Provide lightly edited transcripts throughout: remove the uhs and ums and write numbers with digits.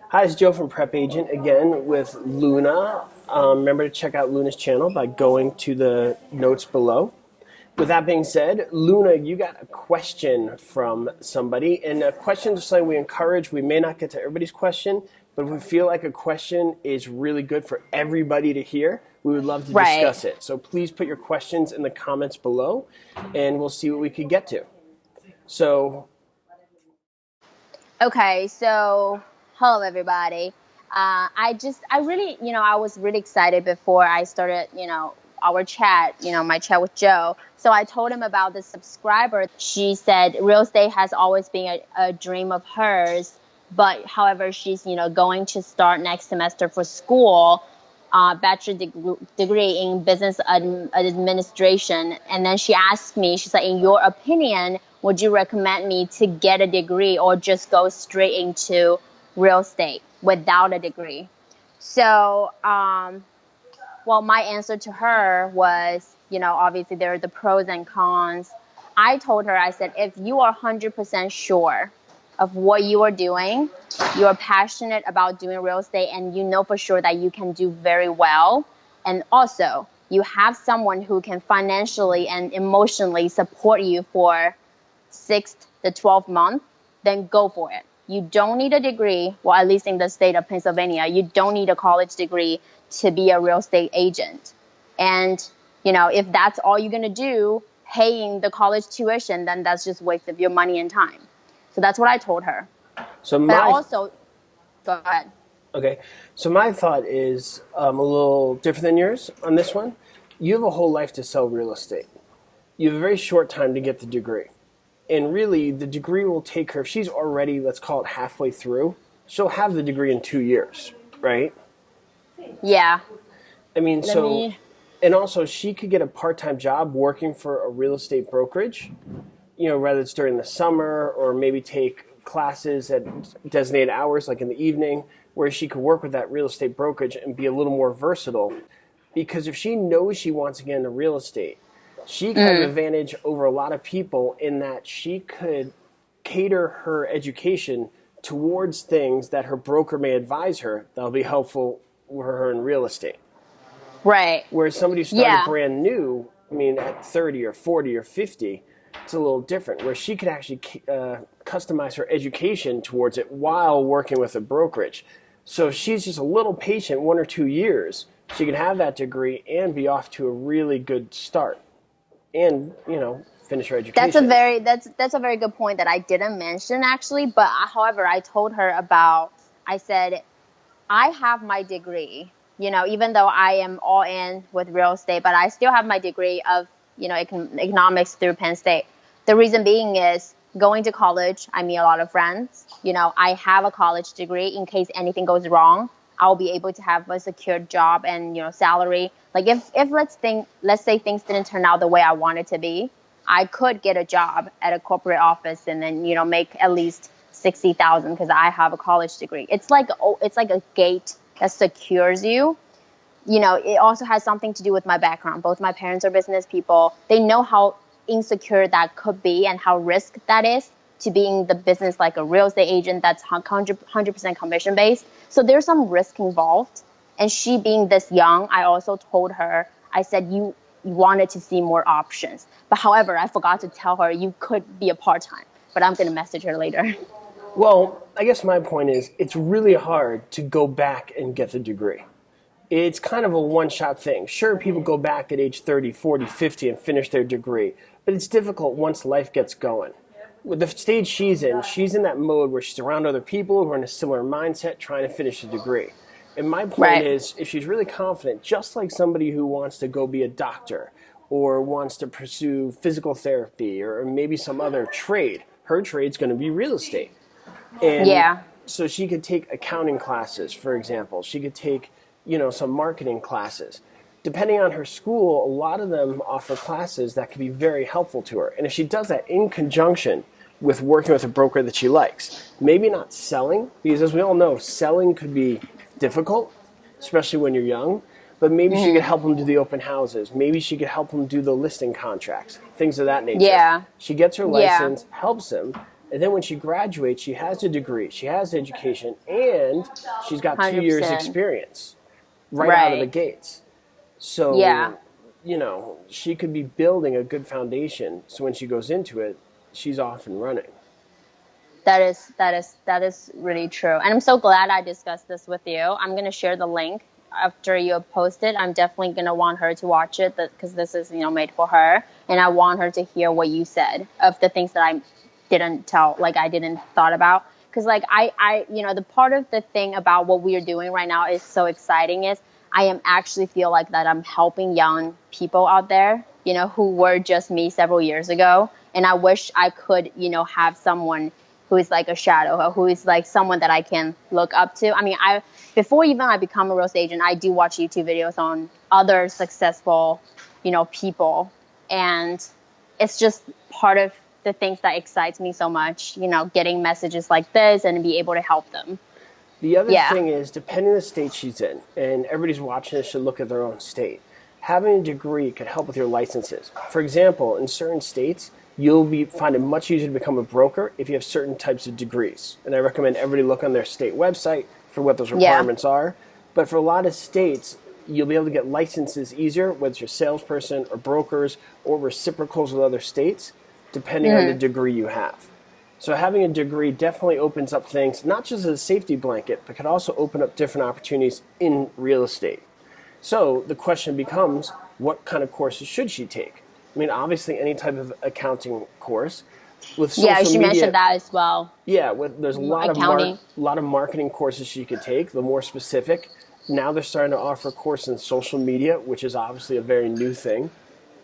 Hi, it's Joe from PrepAgent again with Luna. Remember to check out Luna's channel by going to the notes below. With that being said, Luna, you got a question from somebody, and a question is something we encourage. We may not get to everybody's question, but if we feel like a question is really good for everybody to hear, we would love to discuss it. So please put your questions in the comments below, and we'll see what we can get to. So, Okay, so hello everybody. I was really excited before I started, our chat, my chat with Joe. So I told him about the subscriber. She said real estate has always been a dream of hers, but however, she's, going to start next semester for school, degree in business administration. And then she asked me, she said, in your opinion, would you recommend me to get a degree or just go straight into real estate without a degree? So, well, my answer to her was, obviously there are the pros and cons. I told her, I said, if you are 100% sure of what you are doing, you are passionate about doing real estate, and you know for sure that you can do very well, and also you have someone who can financially and emotionally support you for 6 to 12 months, then go for it. You don't need a degree, well, at least in the state of Pennsylvania, you don't need a college degree to be a real estate agent. And, if that's all you're going to do, paying the college tuition, then that's just waste of your money and time. So that's what I told her. so But my also, go ahead. Okay, so my thought is a little different than yours on this one. You have a whole life to sell real estate. You have a very short time to get the degree. And really, the degree will take her, if she's already, let's call it halfway through, she'll have the degree in 2 years, right? Yeah. I mean, and also she could get a part-time job working for a real estate brokerage, whether it's during the summer or maybe take classes at designated hours, like in the evening, where she could work with that real estate brokerage and be a little more versatile. Because if she knows she wants to get into real estate, she can have an advantage over a lot of people in that she could cater her education towards things that her broker may advise her that'll be helpful for her in real estate. Right. Whereas somebody who started brand new, at 30 or 40 or 50, it's a little different, where she could actually customize her education towards it while working with a brokerage. So if she's just a little patient, 1 or 2 years, she can have that degree and be off to a really good start and, finish her education. That's a very good point that I didn't mention actually. But however, I told her I said, I have my degree, even though I am all in with real estate, but I still have my degree of, economics through Penn State. The reason being is going to college, I meet a lot of friends. I have a college degree in case anything goes wrong. I'll be able to have a secured job and, salary. Like if let's say things didn't turn out the way I wanted to be, I could get a job at a corporate office and then, make at least $60,000 because I have a college degree. It's like a gate that secures you. It also has something to do with my background. Both my parents are business people. They know how insecure that could be and how risk that is to being the business like a real estate agent that's 100% commission based. So there's some risk involved. And she being this young, I also told her, I said, you wanted to see more options. But however, I forgot to tell her you could be a part-time. But I'm going to message her later. Well, I guess my point is it's really hard to go back and get the degree. It's kind of a one-shot thing. Sure, people go back at age 30, 40, 50 and finish their degree, but it's difficult once life gets going. With the stage she's in that mode where she's around other people who are in a similar mindset trying to finish a degree. And my point is, if she's really confident, just like somebody who wants to go be a doctor or wants to pursue physical therapy or maybe some other trade, her trade's going to be real estate. And so she could take accounting classes, for example. She could take, some marketing classes. Depending on her school, a lot of them offer classes that can be very helpful to her. And if she does that in conjunction with working with a broker that she likes, maybe not selling, because as we all know, selling could be difficult, especially when you're young, but maybe she could help them do the open houses. Maybe she could help them do the listing contracts, things of that nature. Yeah. She gets her license, helps them, And then when she graduates, she has a degree, she has education, and she's got 2 years 100%. experience right out of the Right. gates. Yeah. So, she could be building a good foundation. So when she goes into it, she's off and running. That is really true. And I'm so glad I discussed this with you. I'm going to share the link after you post it. I'm definitely going to want her to watch it because this is, made for her. And I want her to hear what you said of the things that I didn't tell, like I didn't thought about. Because like the part of the thing about what we are doing right now is so exciting is I am actually feel like that I'm helping young people out there, who were just me several years ago. And I wish I could, have someone who is like a shadow, or who is like someone that I can look up to. I mean, before even I become a real estate agent, I do watch YouTube videos on other successful, people. And it's just part of the things that excites me so much, getting messages like this and be able to help them. The other Yeah. thing is, depending on the state she's in, and everybody's watching this should look at their own state, having a degree could help with your licenses. For example, in certain states, you'll find it much easier to become a broker if you have certain types of degrees. And I recommend everybody look on their state website for what those requirements are. But for a lot of states, you'll be able to get licenses easier, whether it's your salesperson or brokers or reciprocals with other states, depending on the degree you have. So having a degree definitely opens up things, not just as a safety blanket, but could also open up different opportunities in real estate. So the question becomes, what kind of courses should she take? I mean, obviously, any type of accounting course. With social Yeah, she media, mentioned that as well. Yeah, there's a lot Accounting. of marketing courses she could take, the more specific. Now they're starting to offer courses in social media, which is obviously a very new thing.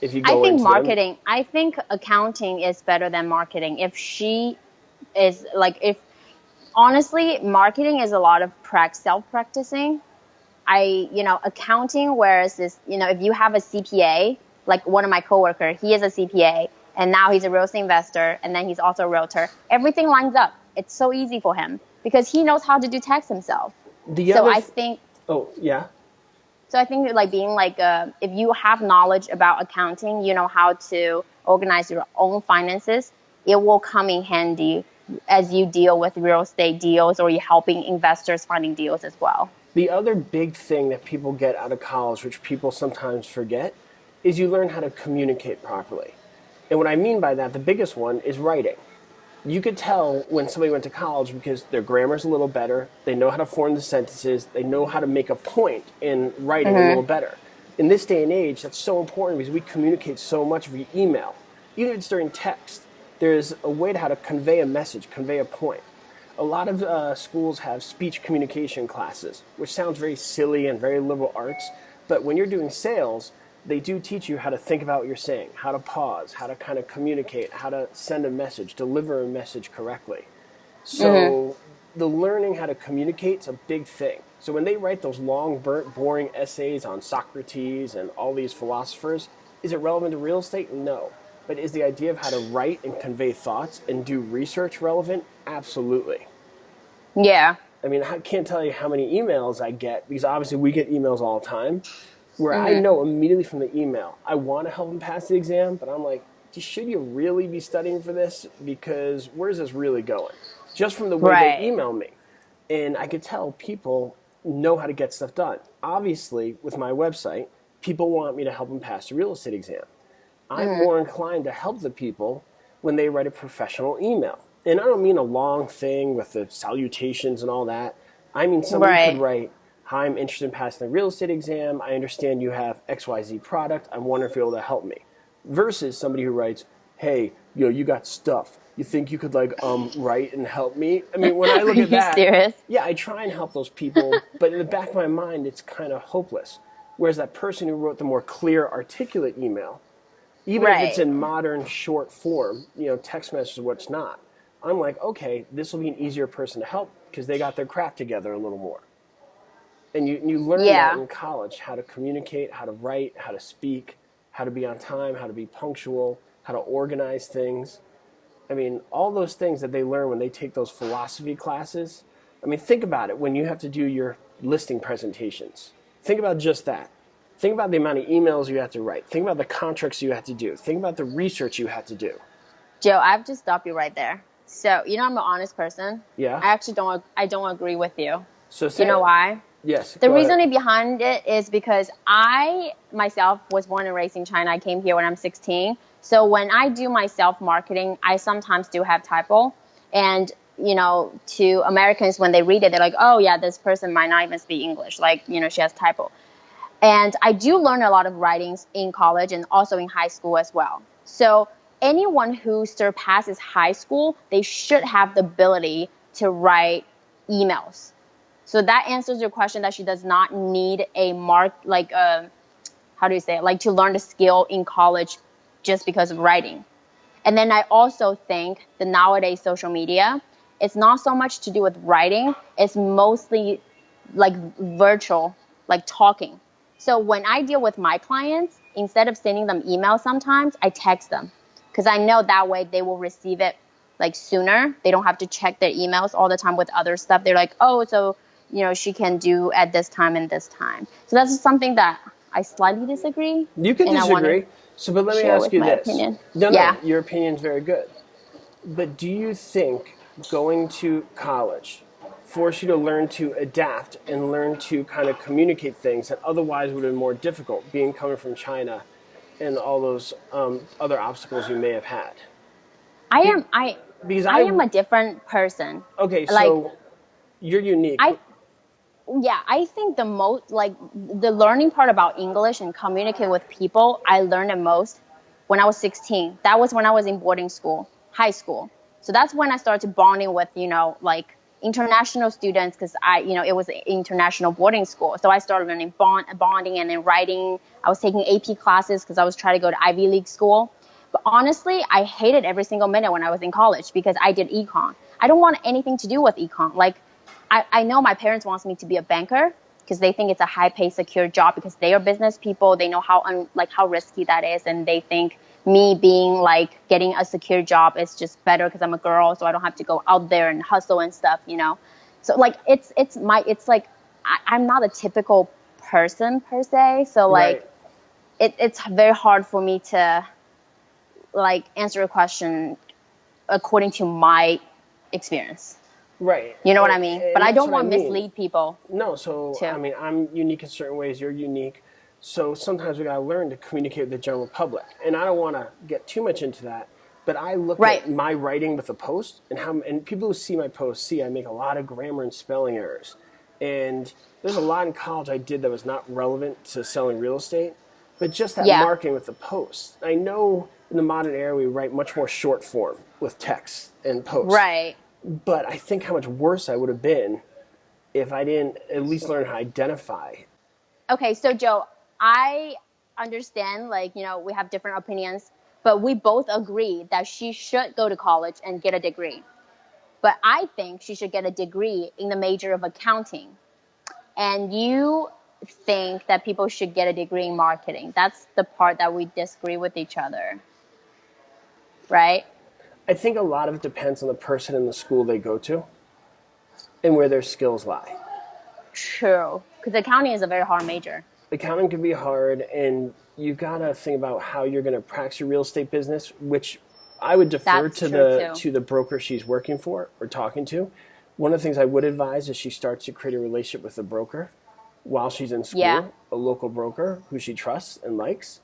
If you I go think into marketing, I think accounting is better than marketing. If she is like, if honestly, marketing is a lot of self-practicing. Accounting, whereas if you have a CPA, like one of my coworkers, he is a CPA and now he's a real estate investor and then he's also a realtor. Everything lines up. It's so easy for him because he knows how to do tax himself. I think. Oh, yeah. So I think like being like, if you have knowledge about accounting, you know how to organize your own finances, it will come in handy as you deal with real estate deals or you're helping investors finding deals as well. The other big thing that people get out of college, which people sometimes forget, is you learn how to communicate properly. And what I mean by that, the biggest one is writing. You could tell when somebody went to college because their grammar's a little better, they know how to form the sentences, they know how to make a point in writing a little better. In this day and age, that's so important because we communicate so much via email. Even if it's during text, there's a way to how to convey a message, convey a point. A lot of schools have speech communication classes, which sounds very silly and very liberal arts, but when you're doing sales, they do teach you how to think about what you're saying, how to pause, how to kind of communicate, how to send a message, deliver a message correctly. So the learning how to communicate is a big thing. So when they write those long, burnt, boring essays on Socrates and all these philosophers, is it relevant to real estate? No. But is the idea of how to write and convey thoughts and do research relevant? Absolutely. Yeah. I mean, I can't tell you how many emails I get, because obviously we get emails all the time, where I know immediately from the email, I want to help them pass the exam, but I'm like, should you really be studying for this? Because where's this really going? Just from the way they email me. And I could tell people know how to get stuff done. Obviously, with my website, people want me to help them pass the real estate exam. I'm more inclined to help the people when they write a professional email. And I don't mean a long thing with the salutations and all that. I mean somebody could write, "Hi, I'm interested in passing the real estate exam. I understand you have XYZ product. I'm wondering if you're able to help me." Versus somebody who writes, "Hey, you got stuff. You think you could write and help me?" I mean, when I look at that, serious? yeah, I try and help those people, but in the back of my mind, it's kind of hopeless. Whereas that person who wrote the more clear, articulate email, even if it's in modern short form, text message or what's not, I'm like, okay, this will be an easier person to help because they got their crap together a little more. And you learn that in college, how to communicate, how to write, how to speak, how to be on time, how to be punctual, how to organize things. I mean, all those things that they learn when they take those philosophy classes. I mean, think about it when you have to do your listing presentations. Think about just that. Think about the amount of emails you have to write. Think about the contracts you have to do. Think about the research you have to do. Joe, I have to stop you right there. So, I'm an honest person. Yeah. I actually don't agree with you. So You say know it. why? Yes. The Go ahead. reasoning behind it is because I myself was born and raised in China. I came here when I'm 16. So when I do my self-marketing, I sometimes do have typo. And, to Americans, when they read it, they're like, oh, yeah, this person might not even speak English. Like, she has typo. And I do learn a lot of writings in college and also in high school as well. So anyone who surpasses high school, they should have the ability to write emails. So that answers your question that she does not need a how do you say it? Like to learn the skill in college just because of writing. And then I also think that nowadays social media, it's not so much to do with writing. It's mostly like virtual, like talking. So when I deal with my clients, instead of sending them emails sometimes, I text them because I know that way they will receive it like sooner. They don't have to check their emails all the time with other stuff. They're like, oh, so, she can do at this time and this time. So that's just something that I slightly disagree. You can And I want to disagree. So, but let me share ask with you my this. opinion. No, Yeah. your opinion's very good. But do you think going to college forced you to learn to adapt and learn to kind of communicate things that otherwise would have been more difficult, being coming from China and all those other obstacles you may have had? I Be- am I Because I am I, a different person. okay, Like so you're unique. I yeah, I think the most like the learning part about English and communicate with people, I learned the most when I was 16. That was when I was in boarding school, high school. So that's when I started bonding with, like international students because it was an international boarding school. So I started learning bonding and then writing. I was taking AP classes because I was trying to go to Ivy League school. But honestly, I hated every single minute when I was in college because I did econ. I don't want anything to do with econ. Like I know my parents wants me to be a banker because they think it's a high pay, secure job because they are business people. They know how risky that is. And they think me being like getting a secure job is just better because I'm a girl. So I don't have to go out there and hustle and stuff. So like, I'm not a typical person per se. So like, Right. it's very hard for me to like answer a question according to my experience. Right. You know what I mean? But And I that's don't what I want to mean. mislead people No, so I too. mean, I'm unique in certain ways. You're unique. So sometimes we gotta learn to communicate with the general public, and I don't want to get too much into that. But I look Right. at my writing with a post, and people who see my posts see I make a lot of grammar and spelling errors, and there's a lot in college I did that was not relevant to selling real estate, but just that Yeah. marketing with the post. I know in the modern era we write much more short form with text and posts, Right. but I think how much worse I would have been if I didn't at least learn how to identify. Okay, so Joe, I understand, like, we have different opinions, but we both agree that she should go to college and get a degree. But I think she should get a degree in the major of accounting. And you think that people should get a degree in marketing. That's the part that we disagree with each other, right? I think a lot of it depends on the person and the school they go to and where their skills lie. True. Because accounting is a very hard major. Accounting can be hard, and you gotta think about how you're gonna practice your real estate business, which I would defer That's to true the too. to the broker she's working for or talking to. One of the things I would advise is she starts to create a relationship with the broker while she's in Yeah. school, a local broker who she trusts and likes,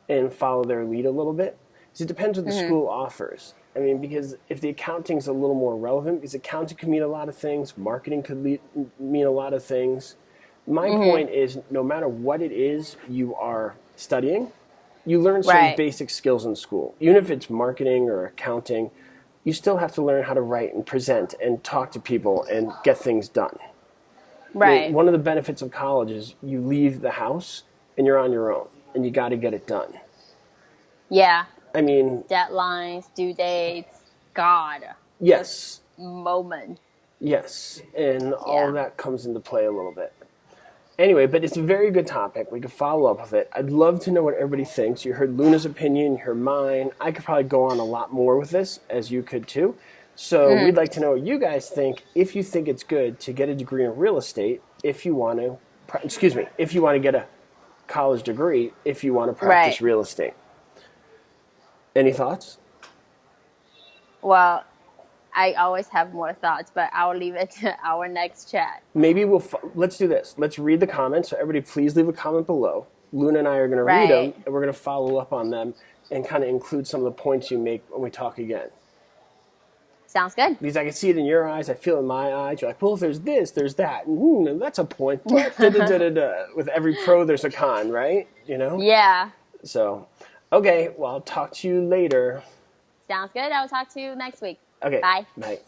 and follow their lead a little bit. Because it depends what the school offers. I mean, because if the accounting's a little more relevant, because accounting could mean a lot of things, marketing could mean a lot of things. My point is, no matter what it is you are studying, you learn certain Right. basic skills in school. Even if it's marketing or accounting, you still have to learn how to write and present and talk to people and get things done. I mean, Right. one of the benefits of college is you leave the house and you're on your own and you got to get it done. Yeah. I mean, Deadlines, due dates. God. yes, Moment. yes, and all Yeah. of that comes into play a little bit. Anyway, but it's a very good topic. We could follow up with it. I'd love to know what everybody thinks. You heard Luna's opinion, you heard mine. I could probably go on a lot more with this, as you could too. So we'd like to know what you guys think. If you think it's good to get a degree in real estate, if you want to, if you want to get a college degree, if you want to practice Right. real estate. Any thoughts? Well, I always have more thoughts, but I'll leave it to our next chat. Maybe let's do this. Let's read the comments. So everybody, please leave a comment below. Luna and I are going to read them, and we're going to follow up on them and kind of include some of the points you make when we talk again. Sounds good. Because I can see it in your eyes, I feel it in my eyes. You're like, well, if there's this, there's that. That's a point. With every pro, there's a con, right? You know? Yeah. So, okay, well, I'll talk to you later. Sounds good. I'll talk to you next week. Okay. Bye. Bye.